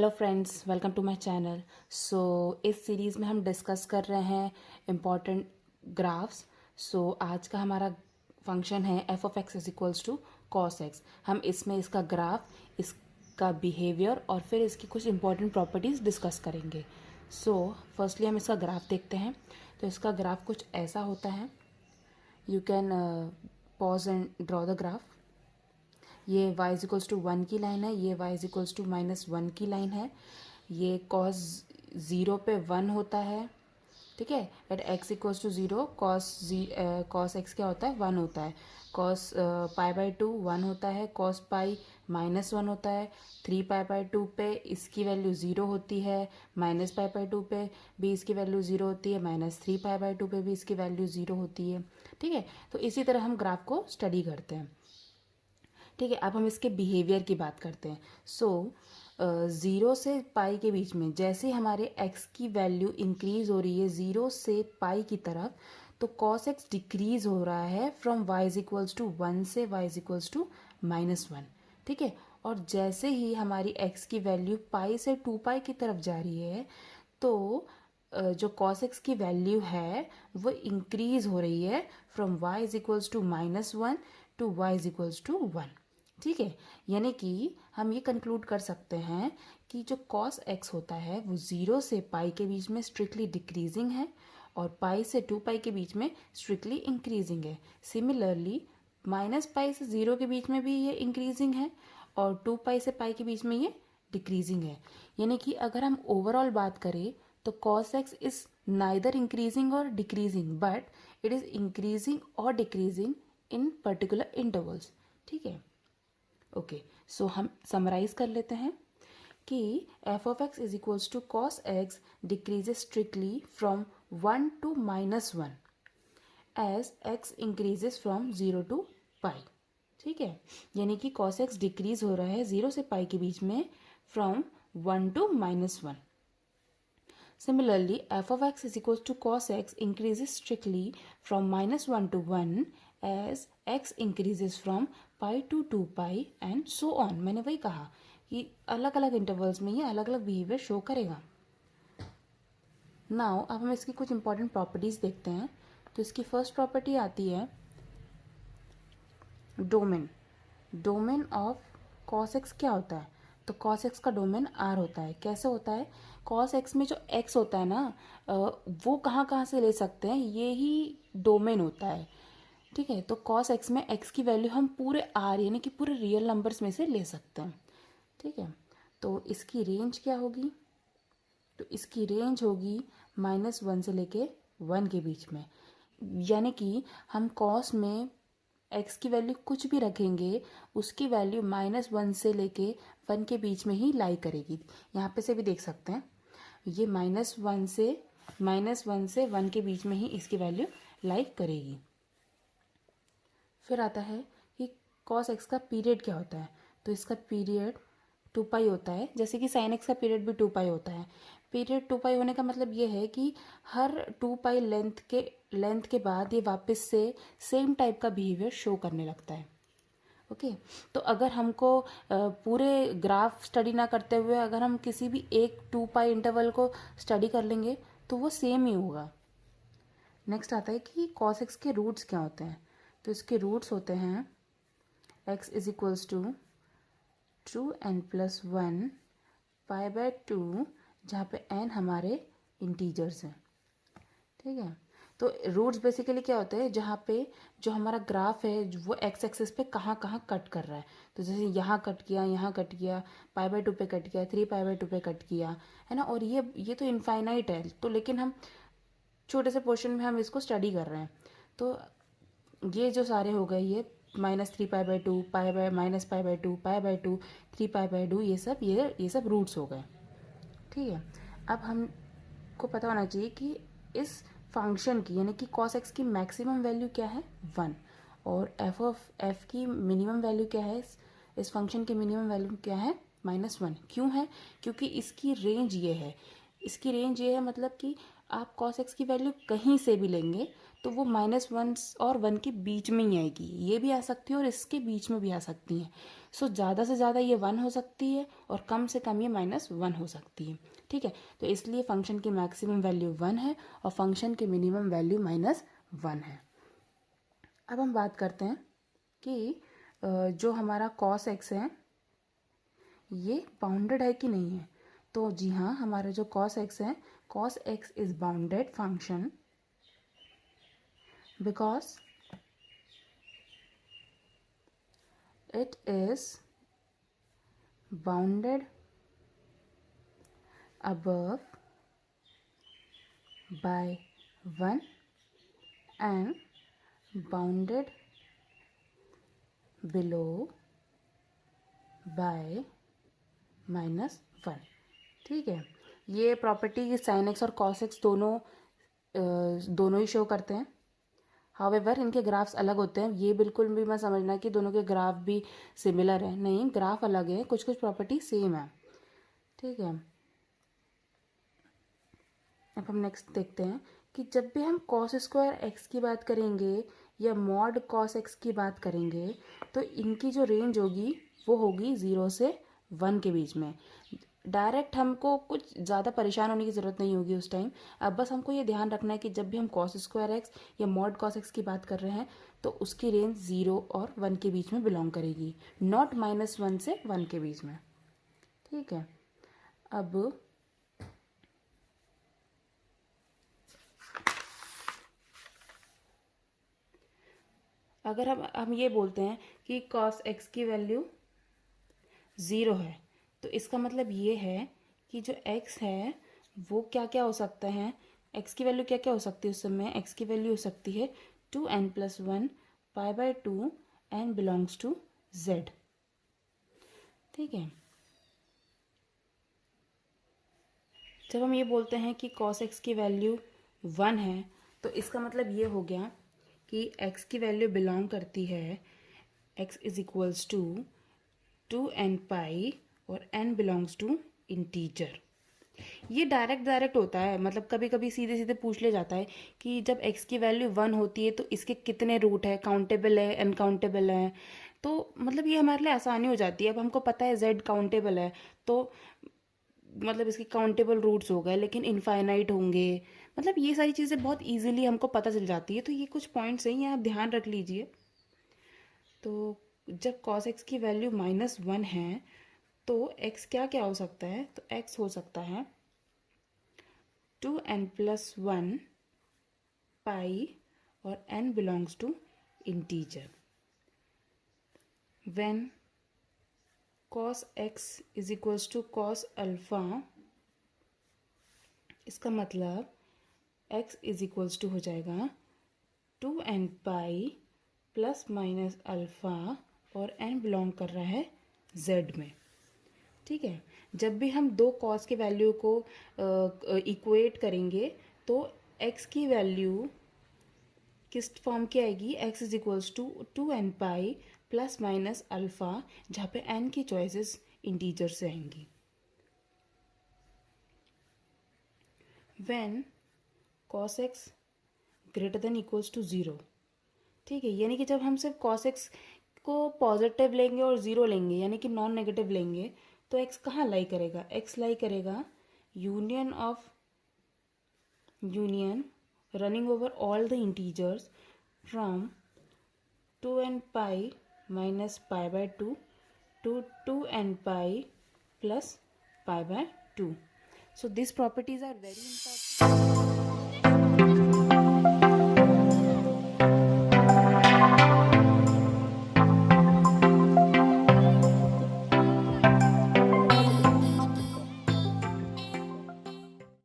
Hello friends, welcome to my channel. इस series में हम डिस्कस कर रहे हैं इम्पॉर्टेंट ग्राफ्स। आज का हमारा फंक्शन है f of x is equals to cos x. हम इसमें इसका ग्राफ, इसका बिहेवियर और फिर इसकी कुछ इंपॉर्टेंट प्रॉपर्टीज़ डिस्कस करेंगे। फर्स्टली हम इसका ग्राफ देखते हैं। तो इसका ग्राफ कुछ ऐसा होता है। You can pause and draw the graph. ये y इज इक्वल्स टू 1 की लाइन है, ये y इज इक्वल्स टू -1 की लाइन है। ये cos 0 पे 1 होता है, ठीक है। At x equals to 0 cos x क्या होता है, 1 होता है। cos π/2 1 होता है, cos π -1 होता है। 3π/2 पे इसकी वैल्यू 0 होती है, -π/2 पे भी इसकी वैल्यू 0 होती है, -3π/2 पे भी इसकी वैल्यू 0 होती है, ठीक है। तो इसी तरह हम ग्राफ को स्टडी करते हैं, ठीक है। अब हम इसके बिहेवियर की बात करते हैं। 0 से पाई के बीच में जैसे ही हमारे x की वैल्यू इंक्रीज हो रही है 0 से पाई की तरफ, तो cos x डिक्रीज हो रहा है from y is equals to 1 से y इज इक्वल्स टू -1, ठीक है। और जैसे ही हमारी x की वैल्यू पाई से 2 पाई की तरफ जा रही है, तो जो cos x की वैल्यू है वो इंक्रीज हो रही है from y is equals to -1 to y is equals to 1, ठीक है। यानी कि हम ये कंक्लूड कर सकते हैं कि जो cos x होता है वो 0 से पाई के बीच में स्ट्रिक्टली डिक्रीजिंग है और पाई से 2 पाई के बीच में स्ट्रिक्टली इंक्रीजिंग है। सिमिलरली -पाई से 0 के बीच में भी ये इंक्रीजिंग है और 2 पाई से पाई के बीच में ये डिक्रीजिंग है। यानी कि अगर हम ओवरऑल बात करें तो cos x is neither increasing और decreasing, but it is increasing और डिक्रीजिंग इन पर्टिकुलर इंटरवल्स, ठीक है। ओके, सो हम समराइज कर लेते हैं कि f of x is equals to cos x decreases strictly from 1 to -1 as x increases from 0 to pi, ठीक है। यानी कि कॉस एक्स डिक्रीज हो रहा है 0 से पाई के बीच में from 1 to -1। Similarly, f of x is equals to cos x increases strictly from -1 to 1 as x increases from pi to 2 pi and so on। मैंने वही कहा कि अलग अलग इंटरवल्स में ये अलग अलग बिहेवियर शो करेगा। नाउ अब हम इसकी कुछ इंपॉर्टेंट प्रॉपर्टीज देखते हैं। तो इसकी फर्स्ट प्रॉपर्टी आती है domain. Domain of cos x क्या होता है? तो cos x का डोमेन R होता है। कैसे होता है? cos x में जो x होता है ना, वो कहाँ कहाँ से ले सकते हैं, ये ही डोमेन होता है, ठीक है। तो cos x में x की वैल्यू हम पूरे R यानी कि पूरे रियल नंबर्स में से ले सकते हैं, ठीक है। तो इसकी रेंज क्या होगी? तो इसकी रेंज होगी -1 से लेके 1 के बीच में। यानी कि हम cos में x की वैल्यू कुछ भी रखेंगे, उसकी वैल्यू -1 से लेके 1 के बीच में ही लाई करेगी। यहाँ पे से भी देख सकते हैं, ये -1 से 1 के बीच में ही इसकी वैल्यू लाई करेगी। फिर आता है कि cos x का पीरियड क्या होता है? तो इसका पीरियड 2 पाई होता है, जैसे कि sin x का पीरियड भी 2 पाई होता है। पीरियड 2 पाई होने का मतलब ये है कि हर 2 पाई लेंथ के बाद ये वापस से सेम टाइप का बिहेवियर शो करने लगता है, ओके। तो अगर हमको पूरे ग्राफ स्टडी ना करते हुए अगर हम किसी भी एक 2 पाई इंटरवल को स्टडी कर लेंगे तो वो सेम ही होगा। नेक्स्ट आता है कि cos x के रूट्स क्या होते हैं? तो इसके रूट्स होते हैं x is equals to 2n+1 π/2, जहाँ पे n हमारे इंटीजर्स हैं, ठीक है। तो रूट्स बेसिकली क्या होते हैं, जहाँ पे जो हमारा ग्राफ है वो एक्स एक्सिस पे कहाँ कहाँ कट कर रहा है। तो जैसे यहाँ कट किया, यहाँ कट किया, π/2 पे कट किया, 3π/2 पे कट किया, है ना। और ये तो इनफाइनाइट है, तो लेकिन हम छोटे से पोर्शन में हम इसको स्टडी कर रहे हैं। तो ये जो सारे हो गए, ये -3π/2, -π/2, π/2, 3π/2, ये सब रूट्स हो गए, ठीक है। अब हमको पता होना चाहिए कि इस फंक्शन की यानी कि cos x की मैक्सिमम वैल्यू क्या है, 1, और f की मिनिमम वैल्यू क्या है, इस फंक्शन की मिनिमम वैल्यू क्या है, -1। क्यों है? क्योंकि इसकी रेंज ये है। इसकी रेंज ये है मतलब कि आप cos x की वैल्यू कहीं से भी लेंगे तो वो -1 और 1 के बीच में ही आएगी। ये भी आ सकती है और इसके बीच में भी आ सकती है। सो ज़्यादा से ज़्यादा ये 1 हो सकती है और कम से कम ये -1 हो सकती है। ठीक है, तो इसलिए फंक्शन की मैक्सिमम वैल्यू 1 है और फंक्शन की मिनिमम वैल्यू -1 है। अब हम बात करते हैं कि जो हमारा cos x है ये बाउंडेड है कि नहीं है। तो जी हाँ, हमारा जो cos x है, cos x is bounded function because it is bounded above by 1 and bounded below by -1। ठीक है, ये प्रॉपर्टी साइन एक्स और कॉस एक्स दोनों ही शो करते हैं। हाउएवर इनके ग्राफ्स अलग होते हैं। ये बिल्कुल भी मत समझना कि दोनों के ग्राफ भी सिमिलर है, नहीं, ग्राफ अलग है, कुछ कुछ प्रॉपर्टी सेम है। ठीक है, अब हम नेक्स्ट देखते हैं कि जब भी हम कॉस स्क्वायर एक्स की बात करेंगे या मॉड कॉस एक्स की बात करेंगे तो इनकी जो रेंज होगी वो होगी 0 से 1 के बीच में। डायरेक्ट हमको कुछ ज़्यादा परेशान होने की ज़रूरत नहीं होगी उस टाइम। अब बस हमको ये ध्यान रखना है कि जब भी हम कॉस स्क्वायर एक्स या मॉड कॉस एक्स की बात कर रहे हैं तो उसकी रेंज 0 और 1 के बीच में बिलोंग करेगी, नॉट -1 से 1 के बीच में। ठीक है, अब अगर हम ये बोलते हैं कि cos x की वैल्यू 0 है तो इसका मतलब ये है कि जो x है वो क्या क्या हो सकता है, x की वैल्यू क्या क्या हो सकती है उस समय। x की वैल्यू हो सकती है 2n+1 π/2 n belongs to z। ठीक है, जब हम ये बोलते हैं कि cos x की वैल्यू 1 है तो इसका मतलब ये हो गया कि x की वैल्यू बिलोंग करती है x is equals to 2n और n बिलोंग्स टू इंटीजर। ये डायरेक्ट होता है, मतलब कभी कभी सीधे सीधे पूछ ले जाता है कि जब x की वैल्यू 1 होती है तो इसके कितने रूट है, काउंटेबल है, अनकाउंटेबल है। तो मतलब ये हमारे लिए आसानी हो जाती है। अब हमको पता है z काउंटेबल है तो मतलब इसके काउंटेबल रूट्स हो गए, लेकिन इनफाइनाइट होंगे। मतलब ये सारी चीज़ें बहुत इजीली हमको पता चल जाती है। तो ये कुछ पॉइंट्स हैं, ये आप ध्यान रख लीजिए। तो जब cos x की वैल्यू -1 है तो x क्या क्या हो सकता है, तो x हो सकता है 2n+1 पाई और n belongs to integer. When cos x is equals to cos alpha, इसका मतलब x इज इक्वल्स टू हो जाएगा 2n pi plus minus alpha और n बिलोंग कर रहा है z में। ठीक है, जब भी हम दो कॉस के वैल्यू को इक्वेट करेंगे तो x की वैल्यू किस फॉर्म की आएगी, x is equals to 2n pi plus minus alpha, जहाँ पे n की चॉइसेस इंटीजर से आएंगी। When cos x greater than equals to 0। ठीक है, यानी कि जब हम सिर्फ cos x को पॉजिटिव लेंगे और 0 लेंगे यानी कि नॉन नेगेटिव लेंगे तो x कहाँ लाई करेगा, x लाई करेगा union running over all the integers from 2n pi minus π/2 to 2n pi plus π/2। So these properties are very important.